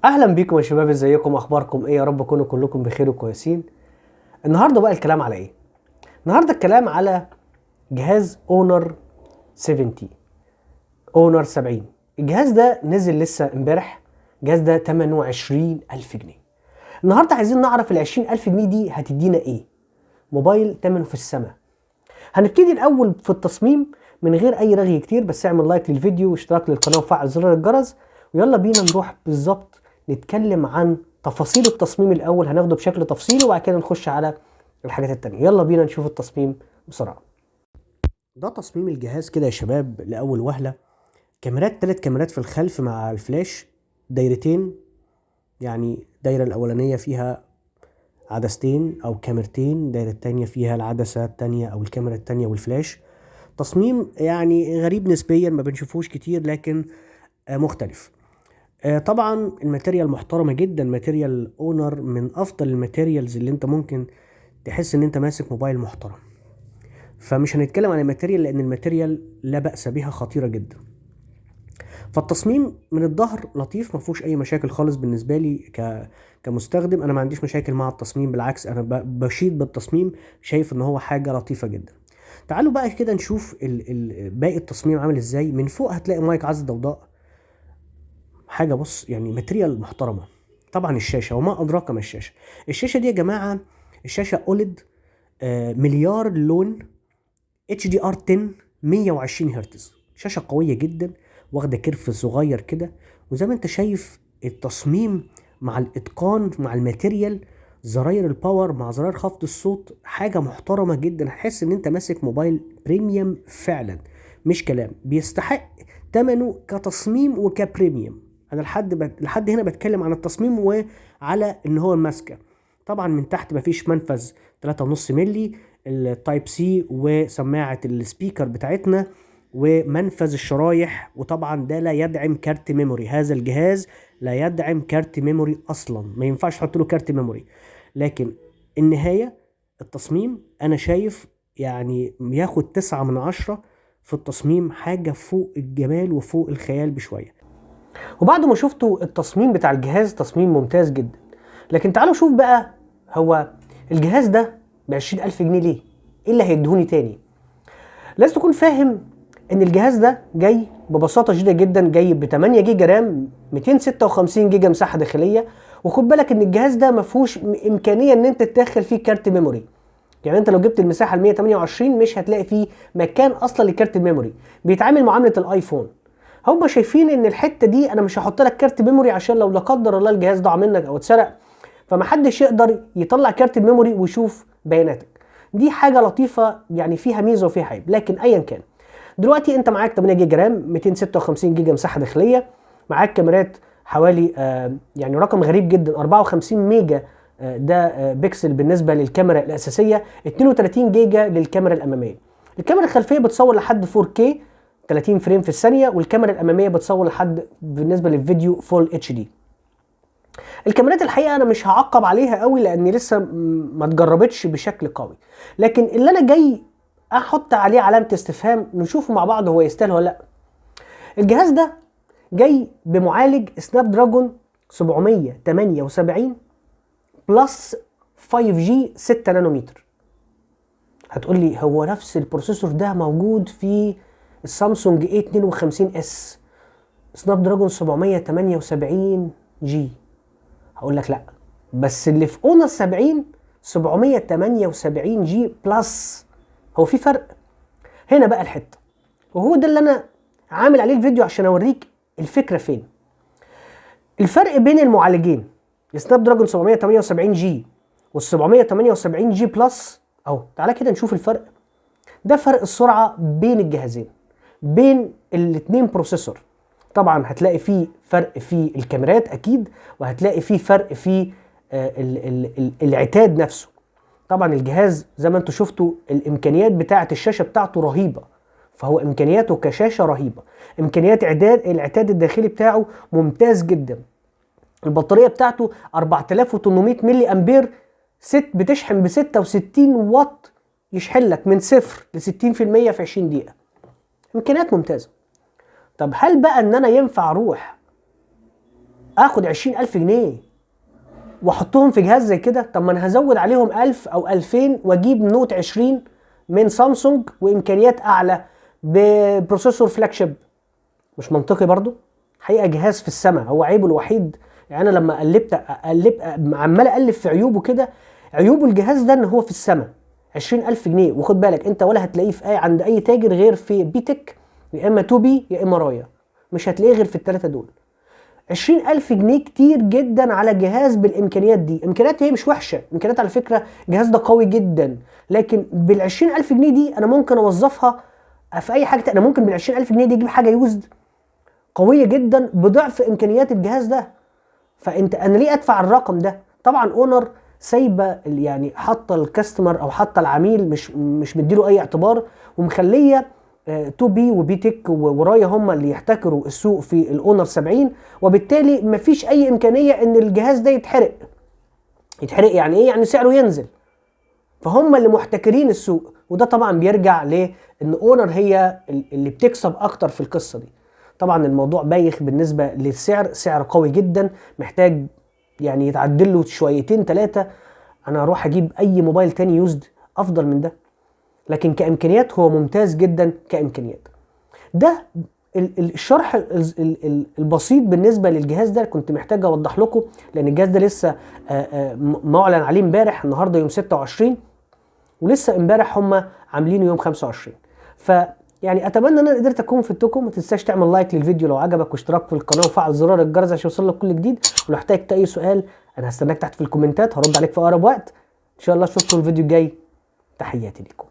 اهلا بيكم يا شباب، ازيكم؟ اخباركم ايه؟ يا رب تكونوا كلكم بخير وكويسين. النهارده بقى الكلام على ايه؟ النهارده الكلام على جهاز اونر 70. اونر 70 الجهاز ده نزل لسه امبارح. الجهاز ده ثمنه 20,000 جنيه. النهارده عايزين نعرف ال 20,000 جنيه دي هتدينا ايه؟ موبايل ثمنه في السماء. هنبتدي الاول في التصميم من غير اي رغي كتير، بس اعمل لايك للفيديو واشتراك للقناه وفعل زر الجرس. ويلا بينا نروح بالظبط نتكلم عن تفاصيل التصميم الاول، هناخده بشكل تفصيلي وبعد كده نخش على الحاجات التانية. يلا بينا نشوف التصميم بسرعه. ده تصميم الجهاز كده يا شباب لاول وهله. كاميرات، 3 كاميرات في الخلف مع الفلاش، دايرتين، يعني دايره الاولانيه فيها عدستين او كاميرتين، دايره التانية فيها العدسه التانية او الكاميرا التانية والفلاش. تصميم يعني غريب نسبيا، ما بنشوفوش كتير لكن مختلف. طبعا الماتيريال محترمة جدا، ماتيريال اونر من افضل الماتيريالز اللي انت ممكن تحس ان انت ماسك موبايل محترم. فمش هنتكلم عن الماتيريال لان الماتيريال لا بأس بها، خطيرة جدا. فالتصميم من الظهر لطيف، ما فيهوش اي مشاكل خالص بالنسبة لي كمستخدم. انا ما عنديش مشاكل مع التصميم، بالعكس انا بشيد بالتصميم، شايف ان هو حاجة لطيفة جدا. تعالوا بقى كده نشوف باقي التصميم عامل ازاي. من فوق هتلاقي مايك عزل ضوضاء، حاجه بص يعني ماتريال محترمه. طبعا الشاشه وما ادراك ما الشاشه. الشاشه دي يا جماعه الشاشه اوليد، مليار لون، اتش دي ار 10، 120 هرتز. شاشه قويه جدا، واخده كيرف صغير كده. وزي ما انت شايف التصميم مع الاتقان مع الماتيريال، زراير الباور مع زراير خفض الصوت، حاجه محترمه جدا. هتحس ان انت ماسك موبايل بريميوم فعلا، مش كلام. بيستحق ثمنه كتصميم وكبريميوم. انا لحد هنا بتكلم عن التصميم وعلى ان هو الماسكه. طبعا من تحت مفيش منفذ 3.5 مللي، التايب سي وسماعه السبيكر بتاعتنا ومنفذ الشرايح. وطبعا ده لا يدعم كارت ميموري، هذا الجهاز لا يدعم كارت ميموري اصلا، ما ينفعش تحط له كارت ميموري. لكن النهايه التصميم انا شايف يعني ياخد 9/10 في التصميم، حاجه فوق الجمال وفوق الخيال بشويه. وبعد ما شفتوا التصميم بتاع الجهاز، تصميم ممتاز جدا. لكن تعالوا شوف بقى، هو الجهاز ده ب20,000 جنيه ليه؟ ايه اللي هيدهوني تاني؟ لازم تكون فاهم ان الجهاز ده جاي ببساطة شديدة جدا، جاي ب 8 جيجا رام، 256 جيجا مساحة داخلية. وخد بالك ان الجهاز ده ما فيهوش امكانية ان انت تدخل فيه كارت ميموري. يعني انت لو جبت المساحة ال 128 مش هتلاقي فيه مكان اصلا لكارت الميموري. بيتعامل معاملة الايفون. هم شايفين ان الحته دي انا مش هحط لك كارت ميموري عشان لو لا قدر الله الجهاز ضاع منك او اتسرق، فمحدش يقدر يطلع كارت الميموري ويشوف بياناتك. دي حاجه لطيفه، يعني فيها ميزه وفيها عيب، لكن ايا كان. دلوقتي انت معاك 8 جيجا رام، 256 جيجا مساحه داخليه، معاك كاميرات حوالي يعني رقم غريب جدا 54 ميجا ده بكسل بالنسبه للكاميرا الاساسيه، 32 جيجا للكاميرا الاماميه. الكاميرا الخلفيه بتصور لحد 4K 30 فريم في الثانيه، والكاميرا الاماميه بتصور لحد بالنسبه للفيديو فول اتش دي. الكاميرات الحقيقه انا مش هعقب عليها قوي لان لسه ما اتجربتش بشكل قوي، لكن اللي انا جاي احط عليه علامه استفهام نشوفه مع بعض هو يستاهل ولا لا. الجهاز ده جاي بمعالج سناب دراجون 778 بلس 5G 6 نانومتر. هتقول لي هو نفس البروسيسور ده موجود في السامسونج A52 اس سناب دراجون 778 جي؟ هقول لك لا، بس اللي في اونر 70 778 جي بلس. هو في فرق هنا بقى الحته، وهو ده اللي انا عامل عليه الفيديو عشان اوريك الفكره فين. الفرق بين المعالجين السناب دراجون 778 جي وال 778 جي بلس اهو. تعالى كده نشوف الفرق. ده فرق السرعه بين الجهازين، بين الاتنين بروسيسور. طبعا هتلاقي فيه فرق في الكاميرات اكيد، وهتلاقي فيه فرق في العتاد نفسه. طبعا الجهاز زي ما انتم شفتوا الامكانيات بتاعه الشاشه بتاعته رهيبه، فهو امكانياته كشاشه رهيبه. امكانيات العتاد الداخلي بتاعه ممتاز جدا. البطاريه بتاعته 4800 ملي امبير، بتشحن ب 66 واط، يشحن لك من 0 ل 60% في 20 دقيقه. امكانيات ممتازه. طب هل بقى ان انا ينفع اروح اخد 20,000 جنيه واحطهم في جهاز زي كده؟ طب ما انا هزود عليهم 1000 او 2000 واجيب نوت 20 من سامسونج وامكانيات اعلى ببروسيسور فلاج شيب. مش منطقي برضو؟ حقيقه جهاز في السماء. هو عيبه الوحيد يعني انا لما عمال اقلب في عيوبه كده، عيوبه الجهاز ده ان هو في السماء 20,000 جنيه. وخد بالك انت ولا هتلاقيه في عند اي تاجر غير في بيتك، يا اما توبي يا اما رايا، مش هتلاقيه غير في الثلاثه دول. 20,000 جنيه كتير جدا على جهاز بالامكانيات دي. امكانيات هي مش وحشه، امكانيات على فكره الجهاز ده قوي جدا، لكن بال 20,000 جنيه دي انا ممكن اوظفها في اي حاجه. انا ممكن بال 20,000 جنيه دي اجيب حاجه يوزد قويه جدا بضعف امكانيات الجهاز ده. انا ليه ادفع الرقم ده؟ طبعا اونر سايبه يعني حاطه الكاستمر او حاطه العميل مش مديله اي اعتبار، ومخليه تو بي وبيتك ورايا هم اللي يحتكروا السوق في الاونر 70، وبالتالي مفيش اي امكانيه ان الجهاز ده يتحرق. يتحرق يعني ايه؟ يعني سعره ينزل. فهم اللي محتكرين السوق، وده طبعا بيرجع لان اونر هي اللي بتكسب اكتر في القصه دي. طبعا الموضوع بايخ بالنسبه للسعر، سعر قوي جدا محتاج يعني يتعدل له شويتين ثلاثه. انا اروح اجيب اي موبايل تاني يوزد افضل من ده، لكن كامكانيات هو ممتاز جدا كامكانيات. ده الشرح البسيط بالنسبه للجهاز ده كنت محتاج اوضح لكم، لان الجهاز ده لسه معلن عليه امبارح. النهارده يوم 26 ولسه امبارح هم عاملينه يوم 25. يعني اتمنى ان انا قدرت اكون فدتكم. ما تنساش تعمل لايك للفيديو لو عجبك، واشتراك في القناه وفعل زرار الجرس عشان يوصلك كل جديد. ولو احتجت اي سؤال انا هستناك تحت في الكومنتات، هرد عليك في اقرب وقت ان شاء الله. اشوفكم الفيديو الجاي. تحياتي لكم.